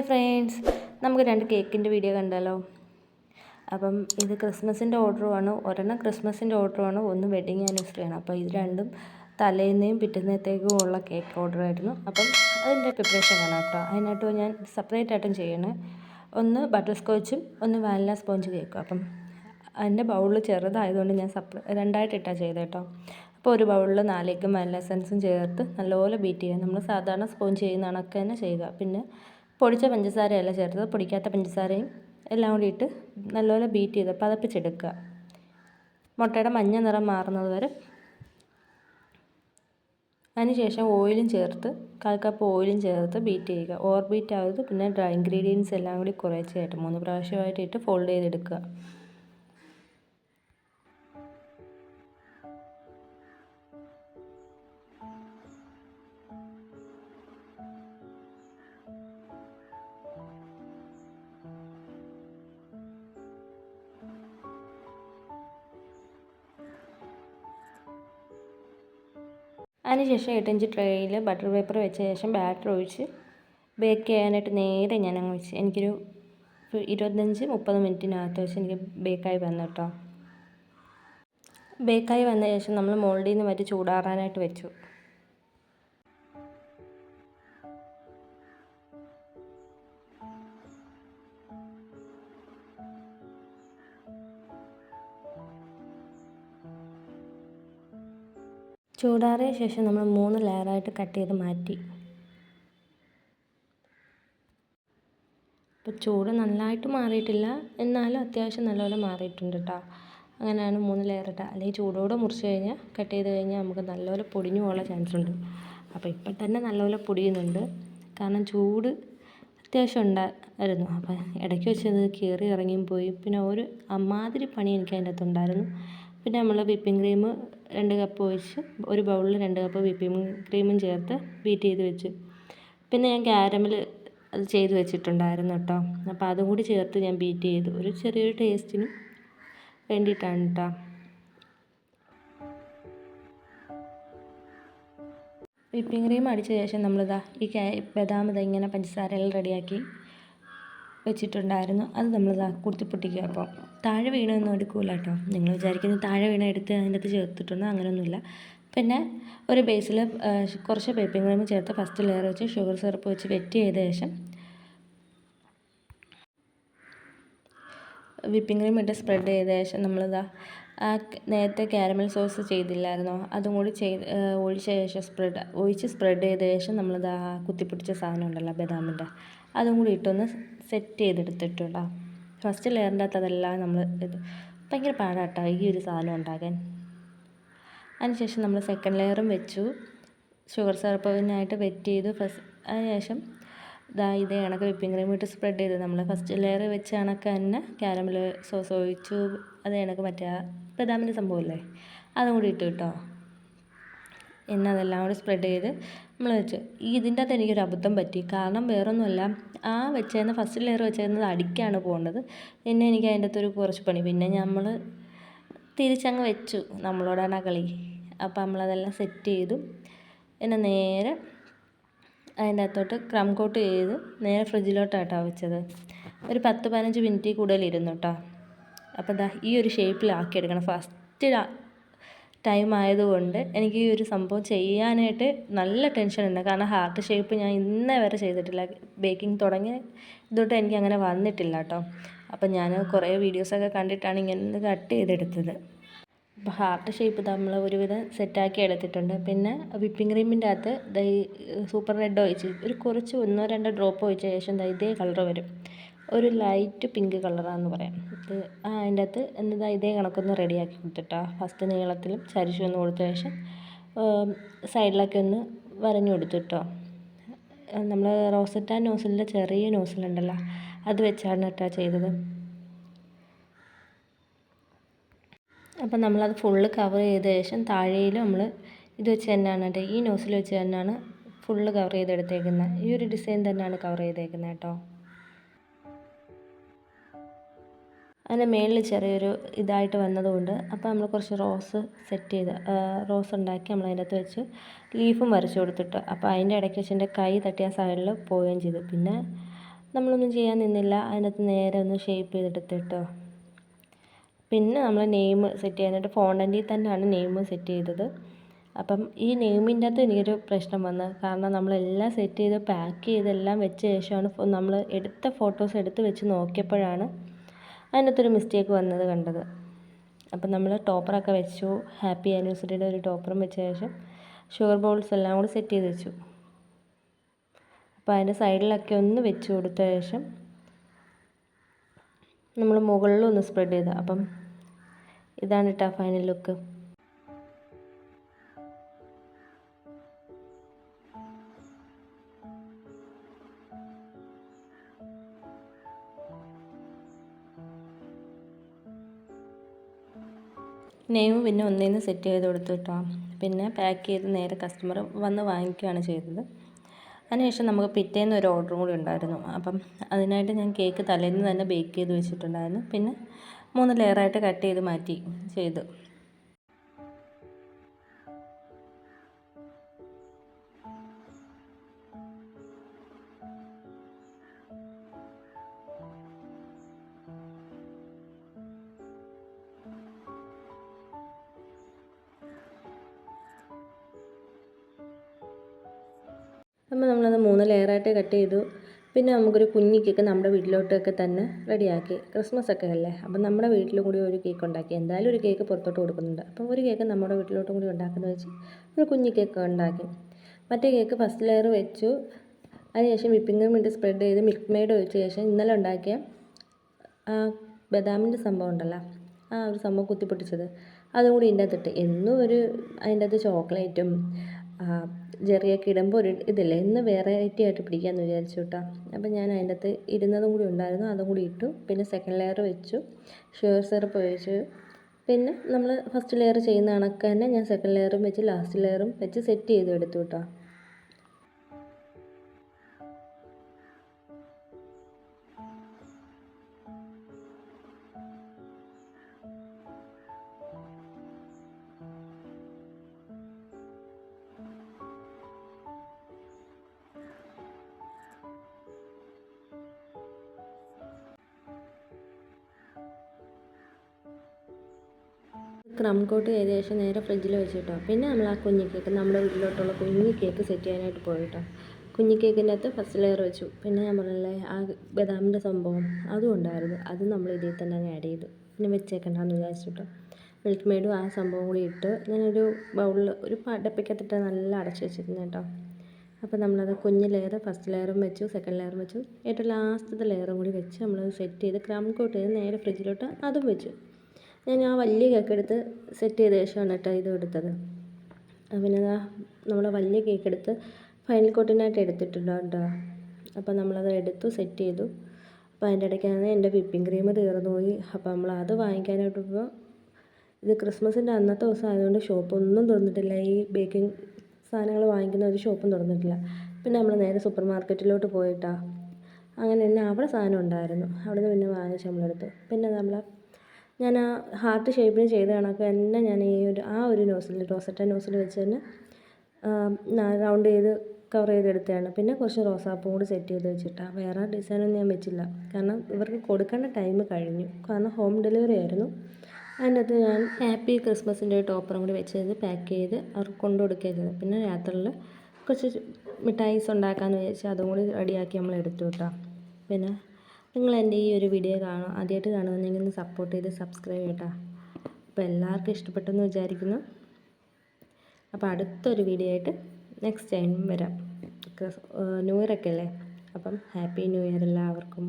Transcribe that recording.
Hi friends, നമുക്ക് 2 കേക്കിൻ്റെ video കണ്ടാലോ. അപ്പം ഇത് ക്രിസ്മസിൻ്റെ ഓർഡറുമാണ്. ഒരെണ്ണം ക്രിസ്മസിൻ്റെ ഓർഡറുമാണ്, ഒന്ന് വെഡിങ് ആനിവേഴ്സറിയാണ്. അപ്പോൾ ഇത് രണ്ടും തലേന്നേയും പിറ്റേന്നത്തേക്കും ഉള്ള കേക്ക് ഓർഡറായിരുന്നു. അപ്പം അതിൻ്റെ പ്രിപ്പറേഷൻ കാണാം കേട്ടോ. അതിനായിട്ട് ഞാൻ സെപ്പറേറ്റ് ആയിട്ടും ചെയ്യണേ. ഒന്ന് ബട്ടർ സ്കോച്ചും ഒന്ന് വാനില സ്പോഞ്ച് കേക്കും. അപ്പം എൻ്റെ ബൗളിൽ ചെറുതായതുകൊണ്ട് ഞാൻ രണ്ടായിട്ടിട്ടാണ് ചെയ്തത് കേട്ടോ. അപ്പോൾ ഒരു ബൗളിൽ 4 എഗ്ഗും വാനില എസൻസും ചേർത്ത് നല്ലപോലെ ബീറ്റ് ചെയ്യുക. നമ്മൾ സാധാരണ സ്പോഞ്ച് ചെയ്യുന്ന കണക്ക് തന്നെ ചെയ്യുക. പിന്നെ പൊടിച്ച പഞ്ചസാരയല്ല ചേർത്തത്, പൊടിക്കാത്ത പഞ്ചസാരയും എല്ലാം കൂടി ഇട്ട് നല്ലപോലെ ബീറ്റ് ചെയ്ത് പതപ്പിച്ചെടുക്കുക. മുട്ടയുടെ മഞ്ഞ നിറം മാറുന്നത് വരെ. അതിനുശേഷം ഓയിലും ചേർത്ത് 1/4 കപ്പ് ഓയിലും ചേർത്ത് ബീറ്റ് ചെയ്യുക. ഓവർ ബീറ്റ് ആവരുത്. പിന്നെ ഡ്രൈ ഇൻഗ്രീഡിയൻസ് എല്ലാം കൂടി കുറേശ്ശെയായിട്ട് 3 പ്രാവശ്യമായിട്ട് ഇട്ട് ഫോൾഡ് ചെയ്തെടുക്കുക. അതിനുശേഷം 8 ഇഞ്ച് ട്രേയിൽ ബട്ടർ പേപ്പർ വെച്ച ശേഷം ബാറ്റർ ഒഴിച്ച് ബേക്ക് ചെയ്യാനായിട്ട് നേരെ ഞാൻ അങ്ങ് വെച്ച്. എനിക്കൊരു 25-30 മിനിറ്റിനകത്ത് വെച്ച് എനിക്ക് ബേക്കായി വന്നു കേട്ടോ. ബേക്കായി വന്ന ശേഷം നമ്മൾ മോൾഡിൽ നിന്ന് മാറ്റി ചൂടാറാനായിട്ട് വെച്ചു. ചൂടാറിയ ശേഷം നമ്മൾ 3 ലെയറായിട്ട് കട്ട് ചെയ്ത് മാറ്റി. അപ്പോൾ ചൂട് നല്ലതായിട്ട് മാറിയിട്ടില്ല, എന്നാലും അത്യാവശ്യം നല്ലപോലെ മാറിയിട്ടുണ്ട് കേട്ടോ. അങ്ങനെയാണ് 3 ലെയർ ഇട്ട. അല്ലെങ്കിൽ ചൂടോടെ മുറിച്ച് കഴിഞ്ഞാൽ കട്ട് ചെയ്ത് കഴിഞ്ഞാൽ നമുക്ക് നല്ലപോലെ പൊടിഞ്ഞു പോകാനുള്ള ചാൻസ് ഉണ്ട്. അപ്പോൾ ഇപ്പം തന്നെ നല്ലപോലെ പൊടിയുന്നുണ്ട്, കാരണം ചൂട് അത്യാവശ്യം ഉണ്ടായിരുന്നു. അപ്പോൾ ഇടയ്ക്ക് വെച്ചത് കയറി ഇറങ്ങിയും പോയി. പിന്നെ ഒരു അമ്മാതിരി പണി എനിക്ക് അതിൻ്റെ അകത്തുണ്ടായിരുന്നു. പിന്നെ നമ്മൾ വിപ്പിംഗ് ക്രീം 2 കപ്പ് ഒഴിച്ച് ഒരു ബൗളിൽ 2 കപ്പ് വിപ്പിംഗ് ക്രീമും ചേർത്ത് ബീറ്റ് ചെയ്ത് വെച്ച്. പിന്നെ ഞാൻ കാരമൽ അത് ചെയ്ത് വെച്ചിട്ടുണ്ടായിരുന്നു കേട്ടോ. അപ്പോൾ അതും കൂടി ചേർത്ത് ഞാൻ ബീറ്റ് ചെയ്തു. ഒരു ചെറിയൊരു ടേസ്റ്റിന് വേണ്ടിയിട്ടാണ് കേട്ടോ. വിപ്പിംഗ് ക്രീം അടിച്ച ശേഷം നമ്മളിതാ ഈ ബദാം ഇങ്ങനെ പഞ്ചസാരയെല്ലാം റെഡിയാക്കി വെച്ചിട്ടുണ്ടായിരുന്നു. അത് നമ്മളിതാ കുത്തി പൊട്ടിക്കുക. അപ്പോൾ താഴെ വീണൊന്നും എടുക്കില്ല കേട്ടോ. നിങ്ങൾ വിചാരിക്കുന്നത് താഴെ വീണ എടുത്ത് അതിൻ്റെ അകത്ത് ചേർത്തിട്ടുണ്ട്, അങ്ങനെയൊന്നുമില്ല. പിന്നെ ഒരു ബേസിൽ കുറച്ച് വിപ്പിംഗ് ക്രീം ചേർത്ത് ഫസ്റ്റ് ലെയർ വെച്ച് ഷുഗർ സിറപ്പ് വെച്ച് വെറ്റ് ചെയ്ത ശേഷം വിപ്പിംഗ് ക്രീം ഇട്ട് സ്പ്രെഡ് ചെയ്ത ശേഷം നമ്മളിതാ നേരത്തെ കാരമൽ സോസ് ചെയ്തില്ലായിരുന്നോ, അതും കൂടി ഒഴിച്ച ശേഷം സ്പ്രെഡ് ചെയ്ത ശേഷം നമ്മളിതാ കുത്തിപ്പൊട്ടിച്ച സാധനം ഉണ്ടല്ലോ ബദാമിൻ്റെ, അതും കൂടി ഇട്ടൊന്ന് സെറ്റ് ചെയ്തെടുത്തിട്ടുണ്ടോ. ഫസ്റ്റ് ലെയറിൻ്റെ അകത്ത് അതെല്ലാം നമ്മൾ ഭയങ്കര പാടാട്ടോ ഈ ഒരു സാധനം ഉണ്ടാക്കാൻ. അതിനുശേഷം നമ്മൾ സെക്കൻഡ് ലെയറും വെച്ചു, ഷുഗർ സിറപ്പിനായിട്ട് വെറ്റ് ചെയ്തു. അതിനുശേഷം ഇതേ കണക്ക് വിപ്പിംഗ് ക്രീം ഇട്ട് സ്പ്രെഡ് ചെയ്ത് നമ്മൾ ഫസ്റ്റ് ലെയർ വെച്ച കണക്ക് തന്നെ കാരമൽ സോസ് ഒഴിച്ചു. അതേ കണക്ക് മറ്റേ ബദാമിൻ്റെ സംഭവമല്ലേ അതും കൂടി ഇട്ടു കേട്ടോ. അതെല്ലാം കൂടി സ്പ്രെഡ് ചെയ്ത് നമ്മൾ വെച്ചു. ഇതിൻ്റെ അകത്ത് എനിക്കൊരു അബദ്ധം പറ്റി. കാരണം വേറൊന്നുമല്ല, വെച്ചേന്ന് ഫസ്റ്റ് ലെയർ വെച്ചേക്കുന്നത് അടിക്കാണ് പോകേണ്ടത്. പിന്നെ എനിക്ക് അതിൻ്റെ അകത്തൊരു കുറച്ച് പണി. പിന്നെ നമ്മൾ തിരിച്ചങ്ങ് വെച്ചു, നമ്മളോടാണ് ആ കളി. അപ്പോൾ നമ്മളതെല്ലാം സെറ്റ് ചെയ്തു. പിന്നെ നേരെ അതിൻ്റെ അകത്തോട്ട് ക്രം കോട്ട് ചെയ്ത് നേരെ ഫ്രിഡ്ജിലോട്ടാട്ടോ വെച്ചത്. ഒരു 10-15 മിനിറ്റ് കൂടുതൽ ഇരുന്നു കേട്ടോ. അപ്പോൾ ഈ ഒരു ഷേപ്പിലാക്കിയെടുക്കണം. ഫസ്റ്റ് ടൈം ആയതുകൊണ്ട് എനിക്ക് ഈ ഒരു സംഭവം ചെയ്യാനായിട്ട് നല്ല ടെൻഷനുണ്ട്. കാരണം ഹാർട്ട് ഷേപ്പ് ഞാൻ ഇന്നേ വരെ ചെയ്തിട്ടില്ല. ബേക്കിംഗ് തുടങ്ങിയ ഇതൊട്ട് എനിക്ക് അങ്ങനെ വന്നിട്ടില്ല കേട്ടോ. അപ്പം ഞാൻ കുറേ വീഡിയോസൊക്കെ കണ്ടിട്ടാണ് ഇങ്ങനെ കട്ട് ചെയ്തെടുത്തത്. അപ്പോൾ ഹാർട്ട് ഷേപ്പ് നമ്മൾ ഒരുവിധം സെറ്റാക്കി എടുത്തിട്ടുണ്ട്. പിന്നെ വിപ്പിംഗ് ക്രീമിൻ്റെ അകത്ത് സൂപ്പർ റെഡ് ഒഴിച്ച് ഒരു കുറച്ച് 1-2 ഡ്രോപ്പ് ഒഴിച്ച ശേഷം ഇതേ കളർ വരും. ഒരു ലൈറ്റ് പിങ്ക് കളറാണെന്ന് പറയാം. അതിൻ്റെ അകത്ത് ഇതേ കണക്കൊന്ന് റെഡിയാക്കി കൊടുത്തിട്ടാ. ഫസ്റ്റ് നീളത്തിലും ചരിച്ചു ഒന്ന് കൊടുത്ത ശേഷം സൈഡിലൊക്കെ ഒന്ന് വരഞ്ഞു കൊടുത്തിട്ടോ. നമ്മൾ റോസറ്റ നോസിലിൻ്റെ ചെറിയ നോസിലുണ്ടല്ലോ, അത് വെച്ചാണ് കേട്ടോ ചെയ്തത്. അപ്പം നമ്മളത് ഫുള്ള് കവർ ചെയ്ത ശേഷം താഴെയിലും നമ്മൾ ഇത് വെച്ച് തന്നെയാണ് കേട്ടോ, ഈ നോസിൽ വെച്ച് തന്നെയാണ് ഫുള്ള് കവർ ചെയ്തെടുത്തേക്കുന്നത്. ഈ ഒരു ഡിസൈൻ തന്നെയാണ് കവർ ചെയ്തേക്കുന്നത് കേട്ടോ. അതിൻ്റെ മേളിൽ ചെറിയൊരു ഇതായിട്ട് വന്നതുകൊണ്ട് അപ്പോൾ നമ്മൾ കുറച്ച് റോസ് ഉണ്ടാക്കി നമ്മൾ അതിൻ്റെ അകത്ത് വെച്ച് ലീഫും വരച്ച് കൊടുത്തിട്ട്. അപ്പോൾ അതിൻ്റെ ഇടയ്ക്ക് വെച്ച് എൻ്റെ കൈ തട്ടിയ സൈഡിൽ പോവുകയും ചെയ്തു. പിന്നെ നമ്മളൊന്നും ചെയ്യാൻ നിന്നില്ല, അതിനകത്ത് നേരെ ഒന്ന് ഷേപ്പ് ചെയ്തെടുത്ത് കേട്ടോ. പിന്നെ നമ്മൾ നെയിം സെറ്റ് ചെയ്യാനായിട്ട് ഫോണ്ടൻറ്റിൽ തന്നെയാണ് നെയിം സെറ്റ് ചെയ്തത്. അപ്പം ഈ നെയിമിൻ്റെ അകത്ത് എനിക്കൊരു പ്രശ്നം വന്നു. കാരണം നമ്മളെല്ലാം സെറ്റ് ചെയ്ത് പാക്ക് ചെയ്തെല്ലാം വെച്ച ശേഷമാണ് നമ്മൾ എടുത്ത ഫോട്ടോസ് എടുത്ത് വെച്ച് നോക്കിയപ്പോഴാണ് അതിനകത്തൊരു മിസ്റ്റേക്ക് വന്നത് കണ്ടത്. അപ്പം നമ്മൾ ടോപ്പറൊക്കെ വെച്ചു, ഹാപ്പി ആനിവേഴ്സറിയുടെ ഒരു ടോപ്പറും വെച്ച ശേഷം ഷുഗർ ബൗൾസ് എല്ലാം കൂടി സെറ്റ് ചെയ്ത് വെച്ചു. അപ്പോൾ അതിൻ്റെ സൈഡിലൊക്കെ ഒന്ന് വെച്ച് കൊടുത്ത ശേഷം നമ്മൾ മുകളിലൊന്ന് സ്പ്രെഡ് ചെയ്ത്. അപ്പം ഇതാണ് കേട്ടോ ഫൈനൽ ലുക്ക്. നെയിം പിന്നെ ഒന്നേന്ന് സെറ്റ് ചെയ്ത് കൊടുത്തു കേട്ടോ. പിന്നെ പാക്ക് ചെയ്ത് നേരെ കസ്റ്റമർ വന്ന് വാങ്ങിക്കുകയാണ് ചെയ്തത്. അതിനുശേഷം നമുക്ക് പിറ്റേന്ന് ഒരു ഓർഡറും കൂടി ഉണ്ടായിരുന്നു. അപ്പം അതിനായിട്ട് ഞാൻ കേക്ക് തലേന്ന് തന്നെ ബേക്ക് ചെയ്ത് വെച്ചിട്ടുണ്ടായിരുന്നു. പിന്നെ 3 ലെയറായിട്ട് കട്ട് ചെയ്ത് മാറ്റി ചെയ്തു. അപ്പോൾ നമ്മളത് 3 ലെയറായിട്ട് കട്ട് ചെയ്തു. പിന്നെ നമുക്കൊരു കുഞ്ഞി കേക്ക് നമ്മുടെ വീട്ടിലോട്ടൊക്കെ തന്നെ റെഡിയാക്കി. ക്രിസ്മസ് ഒക്കെ അല്ലേ, അപ്പം നമ്മുടെ വീട്ടിലും കൂടി ഒരു കേക്ക് ഉണ്ടാക്കി. എന്തായാലും ഒരു കേക്ക് പുറത്തോട്ട് കൊടുക്കുന്നുണ്ട്, അപ്പോൾ ഒരു കേക്ക് നമ്മുടെ വീട്ടിലോട്ടും കൂടി ഉണ്ടാക്കുന്ന വെച്ച് ഒരു കുഞ്ഞി കേക്ക് ഉണ്ടാക്കി. മറ്റേ കേക്ക് ഫസ്റ്റ് ലെയർ വെച്ചു. അതിനുശേഷം വിപ്പിംഗ് ക്രീം ഇട്ട് സ്പ്രെഡ് ചെയ്ത് മിൽക്ക് മെയ്ഡ് ഒഴിച്ച ശേഷം ഇന്നലെ ഉണ്ടാക്കിയ ബദാമിൻ്റെ സംഭവം ഉണ്ടല്ലോ, ആ ഒരു സംഭവം കുത്തിപ്പൊട്ടിച്ചത് അതും കൂടി ഇതിൻ്റെ അകത്തിട്ട്. എന്നും അതിൻ്റെ അകത്ത് ചോക്ലേറ്റും ജെറിയൊക്കെ ഇടുമ്പോൾ ഒരു ഇതില്ലേ, ഇന്ന് വെറൈറ്റി ആയിട്ട് പിടിക്കാമെന്ന് വിചാരിച്ചു കേട്ടോ. അപ്പം ഞാൻ അതിൻ്റെ അകത്ത് ഇരുന്നതും കൂടി ഉണ്ടായിരുന്നു, അതും കൂടി ഇട്ടു. പിന്നെ സെക്കൻഡ് ലെയർ വെച്ചു, ഷുഗർ സിറപ്പ് ഒഴിച്ചു. പിന്നെ നമ്മൾ ഫസ്റ്റ് ലെയർ ചെയ്യുന്ന കണക്ക് തന്നെ ഞാൻ സെക്കൻഡ് ലെയറും വെച്ച് ലാസ്റ്റ് ലെയറും വെച്ച് സെറ്റ് ചെയ്ത് എടുത്തു കേട്ടോ. ക്രം കോട്ട് ചെയ്ത ശേഷം നേരെ ഫ്രിഡ്ജിൽ വെച്ചിട്ടോ. പിന്നെ നമ്മൾ ആ കുഞ്ഞി കേക്ക് നമ്മുടെ വീട്ടിലോട്ടുള്ള കുഞ്ഞി കേക്ക് സെറ്റ് ചെയ്യാനായിട്ട് പോയിട്ടോ. കുഞ്ഞി കേക്കിൻ്റെ അകത്ത് ഫസ്റ്റ് ലെയർ വെച്ചു. പിന്നെ ഞാൻ പറഞ്ഞില്ലേ ആ ബദാമിൻ്റെ സംഭവം അതും ഉണ്ടായിരുന്നു, അത് നമ്മൾ ഇതിൽ തന്നെ അങ്ങ് ആഡ് ചെയ്തു. പിന്നെ വെച്ചേക്കണ്ടെന്ന് വിചാരിച്ചിട്ടോ. മിൽക്ക് മെയ്ഡും ആ സംഭവം കൂടി ഇട്ട് ഞാനൊരു ബൗളിൽ ഒരു ഡപ്പയ്ക്കകത്തിട്ട് നല്ല അടച്ച് വെച്ചിരുന്നു കേട്ടോ. അപ്പോൾ നമ്മളത് കുഞ്ഞ് ലെയർ ഫസ്റ്റ് ലെയറും വെച്ചു, സെക്കൻഡ് ലെയറും വെച്ചു, ഏറ്റവും ലാസ്റ്റത്തെ ലെയറും കൂടി വെച്ച് നമ്മളത് സെറ്റ് ചെയ്ത് ക്രം കോട്ട് ചെയ്ത് നേരെ ഫ്രിഡ്ജിലോട്ട് അതും വെച്ചു. ഞാൻ ആ വലിയ കേക്ക് എടുത്ത് സെറ്റ് ചെയ്ത ശേഷമാണ് കേട്ടോ ഇത് എടുത്തത്. പിന്നെ നമ്മൾ വലിയ കേക്ക് എടുത്ത് ഫൈനൽ കോട്ടിനായിട്ട് എടുത്തിട്ടുണ്ട് കേട്ടോ. അപ്പോൾ നമ്മളത് എടുത്തു സെറ്റ് ചെയ്തു. അപ്പോൾ അതിൻ്റെ ഇടയ്ക്കാണ് എൻ്റെ വിപ്പിംഗ് ക്രീം തീർന്നു പോയി. അപ്പോൾ നമ്മൾ അത് വാങ്ങിക്കാനായിട്ട് ഇപ്പോൾ ഇത് ക്രിസ്മസിൻ്റെ അന്നത്തെ ദിവസം ആയതുകൊണ്ട് ഷോപ്പൊന്നും തുറന്നിട്ടില്ല. ഈ ബേക്കിംഗ് സാധനങ്ങൾ വാങ്ങിക്കുന്ന ഒരു ഷോപ്പും തുറന്നിട്ടില്ല. പിന്നെ നമ്മൾ നേരെ സൂപ്പർ മാർക്കറ്റിലോട്ട് പോയിട്ടാ. അങ്ങനെ തന്നെ അവിടെ സാധനം ഉണ്ടായിരുന്നു, അവിടെ നിന്ന് പിന്നെ വാങ്ങിച്ച് നമ്മളെടുത്തു. പിന്നെ ഞാൻ ആ ഹാർട്ട് ഷേപ്പിന് ചെയ്ത കണക്ക് തന്നെ ഞാൻ ആ ഒരു നോസിൽ റോസറ്റ നോസിൽ വെച്ച് തന്നെ റൗണ്ട് ചെയ്ത് കവർ ചെയ്തെടുത്തതാണ്. പിന്നെ കുറച്ച് റോസാപ്പൂ കൂടി സെറ്റ് ചെയ്ത് വെച്ചിട്ടാണ്. വേറെ ഡിസൈനൊന്നും ഞാൻ വെച്ചില്ല, കാരണം ഇവർക്ക് കൊടുക്കേണ്ട ടൈം കഴിഞ്ഞു. കാരണം ഹോം ഡെലിവറി ആയിരുന്നു. അതിൻ്റെ അകത്ത് ഞാൻ ഹാപ്പി ക്രിസ്മസിൻ്റെ ടോപ്പറും കൂടി വെച്ച് പാക്ക് ചെയ്ത് അവർക്ക് കൊണ്ടു കൊടുക്കുകയാണ് ചെയ്തത്. പിന്നെ രാത്രിയിൽ കുറച്ച് മിഠായിസ് ഉണ്ടാക്കാമെന്ന് വിചാരിച്ച് അതും കൂടി റെഡിയാക്കി നമ്മൾ എടുത്തു കേട്ടോ. പിന്നെ നിങ്ങൾ എൻ്റെ ഈ ഒരു വീഡിയോ ആദ്യമായിട്ട് കാണുമെന്നെങ്കിൽ ഒന്ന് സപ്പോർട്ട് ചെയ്ത് സബ്സ്ക്രൈബ് ചെയ്യട്ടോ. അപ്പോൾ എല്ലാവർക്കും ഇഷ്ടപ്പെട്ടെന്ന് വിചാരിക്കുന്നു. അപ്പോൾ അടുത്തൊരു വീഡിയോ ആയിട്ട് നെക്സ്റ്റ് ടൈം വരാം. ന്യൂ ഇയർ ഒക്കെ അല്ലേ, അപ്പം ഹാപ്പി ന്യൂ ഇയർ എല്ലാവർക്കും.